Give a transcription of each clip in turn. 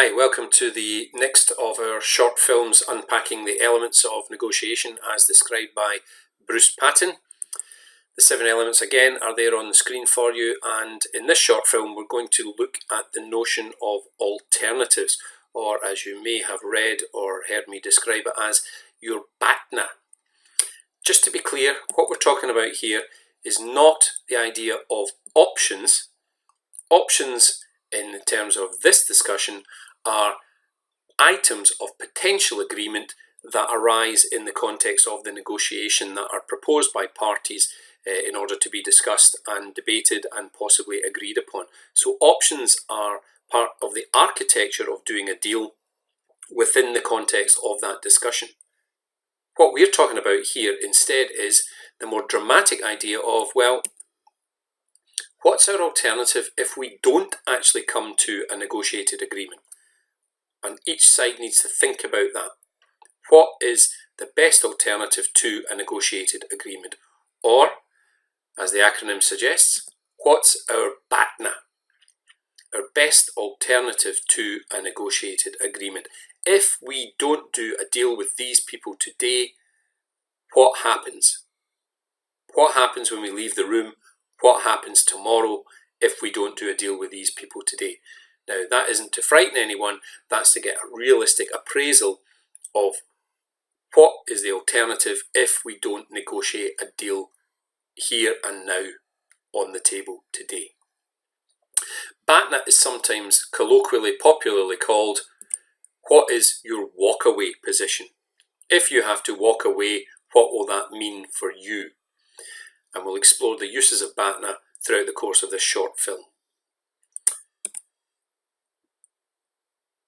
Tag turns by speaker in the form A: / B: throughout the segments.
A: Hi, welcome to the next of our short films unpacking the elements of negotiation as described by Bruce Patton. The 7 elements again are there on the screen for you, and in this short film we're going to look at the notion of alternatives, or as you may have read or heard me describe it as, your batna. Just to be clear, what we're talking about here is not the idea of options. Options in terms of this discussion are items of potential agreement that arise in the context of the negotiation that are proposed by parties in order to be discussed and debated and possibly agreed upon. So options are part of the architecture of doing a deal within the context of that discussion. What we're talking about here instead is the more dramatic idea of, well, what's our alternative if we don't actually come to a negotiated agreement? And each side needs to think about that. What is the best alternative to a negotiated agreement? Or, as the acronym suggests, what's our batna? Our best alternative to a negotiated agreement. If we don't do a deal with these people today, what happens? What happens when we leave the room? What happens tomorrow if we don't do a deal with these people today? Now, that isn't to frighten anyone, that's to get a realistic appraisal of what is the alternative if we don't negotiate a deal here and now on the table today. Batna is sometimes colloquially, popularly called, what is your walkaway position? If you have to walk away, what will that mean for you? And we'll explore the uses of batna throughout the course of this short film.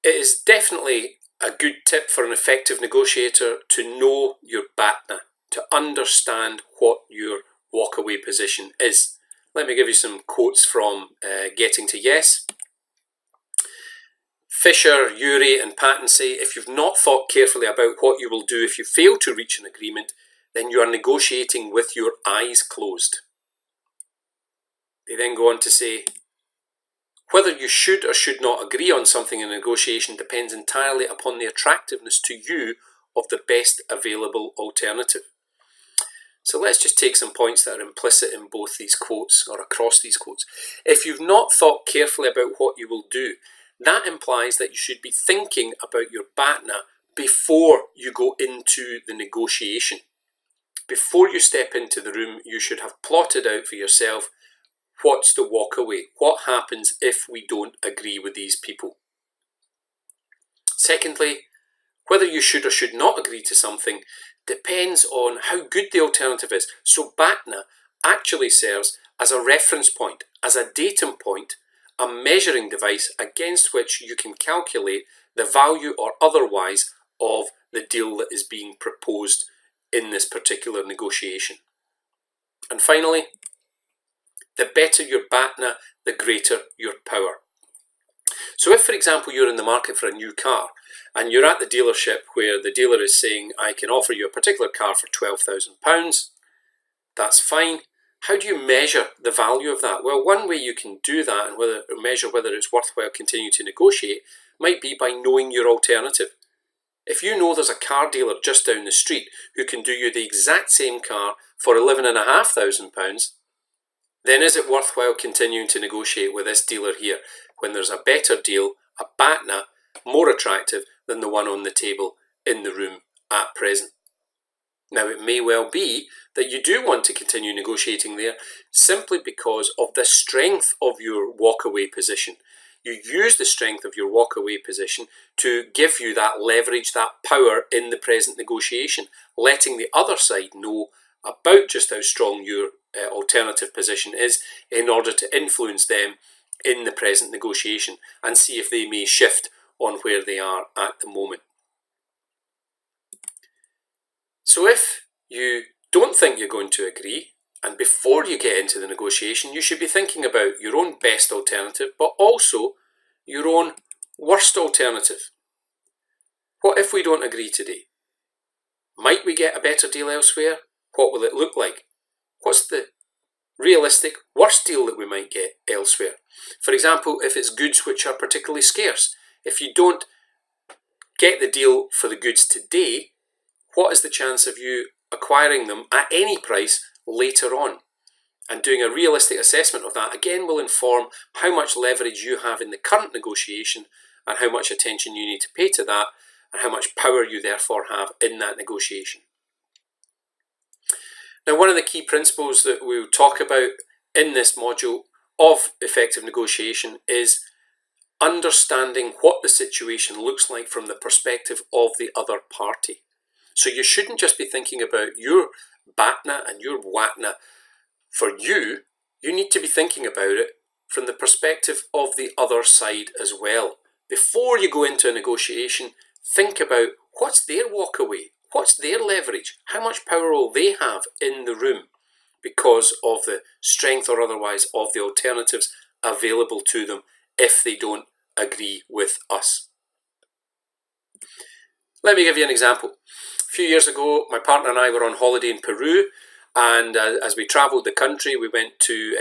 A: It is definitely a good tip for an effective negotiator to know your batna, to understand what your walkaway position is. Let me give you some quotes from Getting to Yes. Fisher, Urey and Patton say, if you've not thought carefully about what you will do if you fail to reach an agreement, then you are negotiating with your eyes closed. They then go on to say, whether you should or should not agree on something in a negotiation depends entirely upon the attractiveness to you of the best available alternative. So let's just take some points that are implicit in both these quotes or across these quotes. If you've not thought carefully about what you will do, that implies that you should be thinking about your batna before you go into the negotiation. Before you step into the room, you should have plotted out for yourself what's the walkaway? What happens if we don't agree with these people? Secondly, whether you should or should not agree to something depends on how good the alternative is. So batna actually serves as a reference point, as a datum point, a measuring device against which you can calculate the value or otherwise of the deal that is being proposed in this particular negotiation. And finally, the better your batna, the greater your power. So if, for example, you're in the market for a new car and you're at the dealership where the dealer is saying, I can offer you a particular car for £12,000, that's fine. How do you measure the value of that? Well, one way you can do that and measure whether it's worthwhile continuing to negotiate might be by knowing your alternative. If you know there's a car dealer just down the street who can do you the exact same car for £11,500, then is it worthwhile continuing to negotiate with this dealer here when there's a better deal, a batna, more attractive than the one on the table in the room at present? Now, it may well be that you do want to continue negotiating there simply because of the strength of your walkaway position. You use the strength of your walkaway position to give you that leverage, that power in the present negotiation, letting the other side know about just how strong your alternative position is in order to influence them in the present negotiation and see if they may shift on where they are at the moment. So if you don't think you're going to agree, and before you get into the negotiation, you should be thinking about your own best alternative, but also your own worst alternative. What if we don't agree today? Might we get a better deal elsewhere? What will it look like? What's the realistic worst deal that we might get elsewhere? For example, if it's goods which are particularly scarce, if you don't get the deal for the goods today, what is the chance of you acquiring them at any price later on? And doing a realistic assessment of that again will inform how much leverage you have in the current negotiation and how much attention you need to pay to that and how much power you therefore have in that negotiation. Now, one of the key principles that we'll talk about in this module of effective negotiation is understanding what the situation looks like from the perspective of the other party. So you shouldn't just be thinking about your batna and your watna for you. You need to be thinking about it from the perspective of the other side as well. Before you go into a negotiation, think about what's their walkaway, what's their leverage, how much power will they have in the room because of the strength or otherwise of the alternatives available to them if they don't agree with us. Let me give you an example. A few years ago, my partner and I were on holiday in Peru, and as we travelled the country, we went to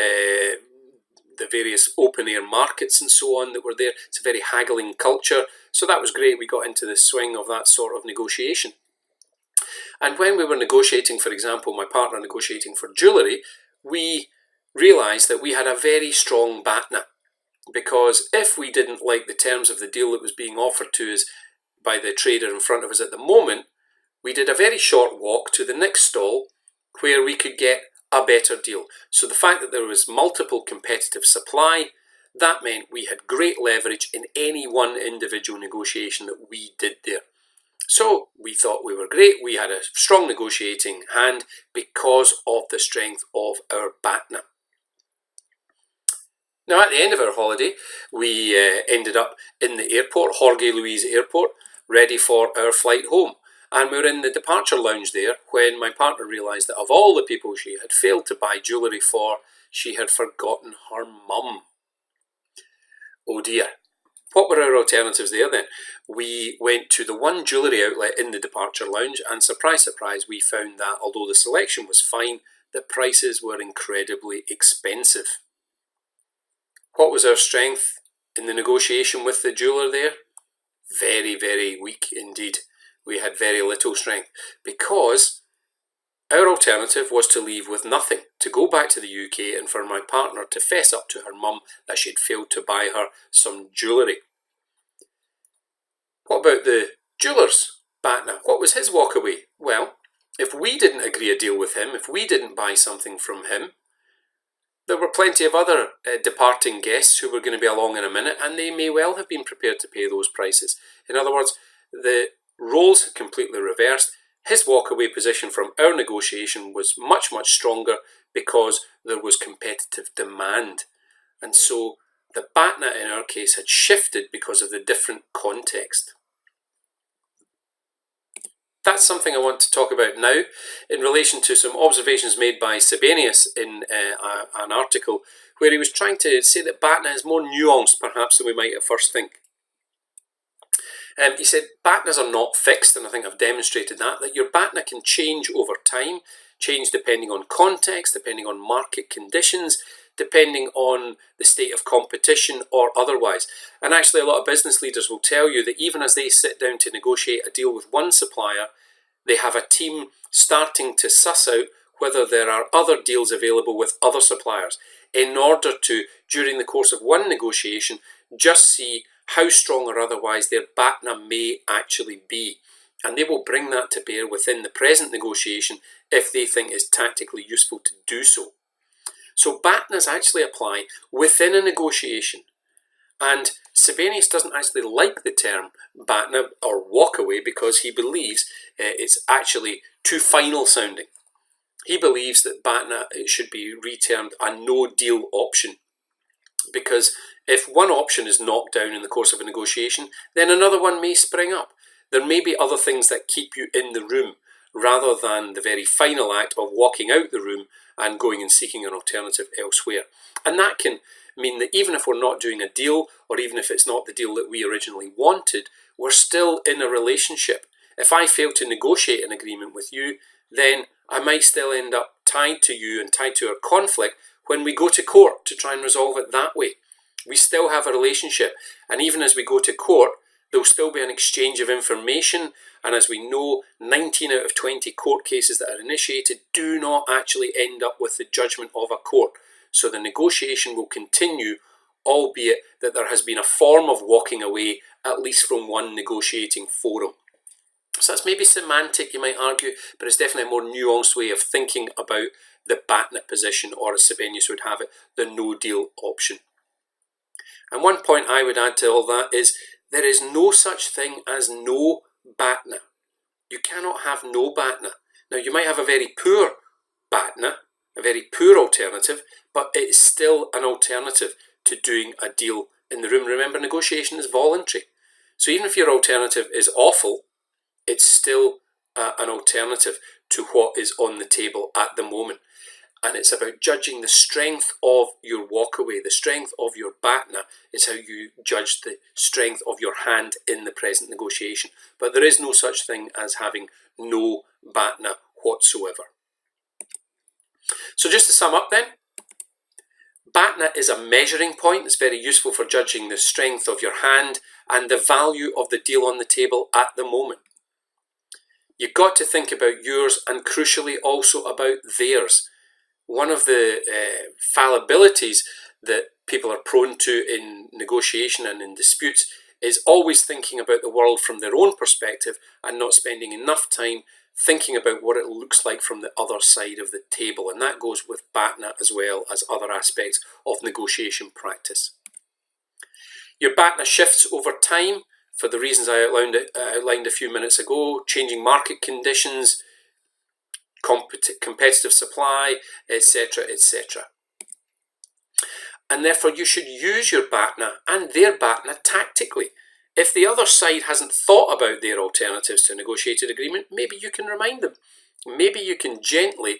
A: the various open-air markets and so on that were there. It's a very haggling culture, so that was great. We got into the swing of that sort of negotiation. And when we were negotiating, for example, my partner negotiating for jewellery, we realised that we had a very strong batna, because if we didn't like the terms of the deal that was being offered to us by the trader in front of us at the moment, we did a very short walk to the next stall where we could get a better deal. So the fact that there was multiple competitive supply, that meant we had great leverage in any one individual negotiation that we did there. So we thought we were great. We had a strong negotiating hand because of the strength of our batna. Now, at the end of our holiday, we ended up in the airport, Jorge Luis Airport, ready for our flight home. And we were in the departure lounge there when my partner realised that of all the people she had failed to buy jewellery for, she had forgotten her mum. Oh dear. What were our alternatives there then? We went to the one jewellery outlet in the departure lounge, and surprise, surprise, we found that although the selection was fine, the prices were incredibly expensive. What was our strength in the negotiation with the jeweller there? Very, very weak indeed. We had very little strength because our alternative was to leave with nothing, to go back to the UK and for my partner to fess up to her mum that she'd failed to buy her some jewellery. What about the jeweller's batna? What was his walkaway? Well, if we didn't agree a deal with him, if we didn't buy something from him, there were plenty of other departing guests who were going to be along in a minute, and they may well have been prepared to pay those prices. In other words, the roles had completely reversed. His walkaway position from our negotiation was much, much stronger because there was competitive demand. And so the batna in our case had shifted because of the different context. That's something I want to talk about now in relation to some observations made by Sibelius in an article where he was trying to say that batna is more nuanced perhaps than we might at first think. He said batnas are not fixed, and I think I've demonstrated that your batna can change over time, change depending on context, depending on market conditions, depending on the state of competition or otherwise. And actually a lot of business leaders will tell you that even as they sit down to negotiate a deal with one supplier, they have a team starting to suss out whether there are other deals available with other suppliers in order to, during the course of one negotiation, just see how strong or otherwise their batna may actually be. And they will bring that to bear within the present negotiation if they think it's tactically useful to do so. So batnas actually apply within a negotiation. And Sibelius doesn't actually like the term batna or walkaway because he believes it's actually too final sounding. He believes that batna should be retermed a no deal option, because if one option is knocked down in the course of a negotiation, then another one may spring up. There may be other things that keep you in the room rather than the very final act of walking out the room and going and seeking an alternative elsewhere. And that can mean that even if we're not doing a deal, or even if it's not the deal that we originally wanted, we're still in a relationship. If I fail to negotiate an agreement with you, then I might still end up tied to you and tied to our conflict when we go to court to try and resolve it that way. We still have a relationship, and even as we go to court, there'll still be an exchange of information. And as we know, 19 out of 20 court cases that are initiated do not actually end up with the judgment of a court. So the negotiation will continue, albeit that there has been a form of walking away, at least from one negotiating forum. So that's maybe semantic, you might argue, but it's definitely a more nuanced way of thinking about the BATNA position, or as Sebenius would have it, the no-deal option. And one point I would add to all that is there is no such thing as no BATNA. You cannot have no BATNA. Now, you might have a very poor BATNA, a very poor alternative, but it is still an alternative to doing a deal in the room. Remember, negotiation is voluntary. So even if your alternative is awful, it's still an alternative to what is on the table at the moment. And it's about judging the strength of your walkaway. The strength of your BATNA is how you judge the strength of your hand in the present negotiation. But there is no such thing as having no BATNA whatsoever. So just to sum up then, BATNA is a measuring point. It's very useful for judging the strength of your hand and the value of the deal on the table at the moment. You've got to think about yours and crucially also about theirs. One of the fallibilities that people are prone to in negotiation and in disputes is always thinking about the world from their own perspective and not spending enough time thinking about what it looks like from the other side of the table. And that goes with BATNA as well as other aspects of negotiation practice. Your BATNA shifts over time for the reasons I outlined a few minutes ago: changing market conditions, competitive supply, etc., etc. And therefore you should use your BATNA and their BATNA tactically. If the other side hasn't thought about their alternatives to a negotiated agreement, maybe you can remind them. Maybe you can gently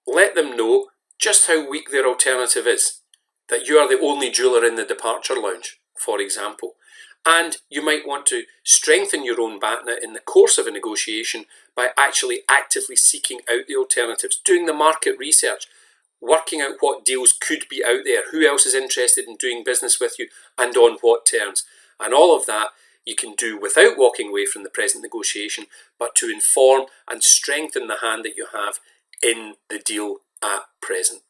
A: let them know just how weak their alternative is. That you are the only jeweller in the departure lounge, for example. And you might want to strengthen your own BATNA in the course of a negotiation by actually actively seeking out the alternatives, doing the market research, working out what deals could be out there, who else is interested in doing business with you, and on what terms. And all of that you can do without walking away from the present negotiation, but to inform and strengthen the hand that you have in the deal at present.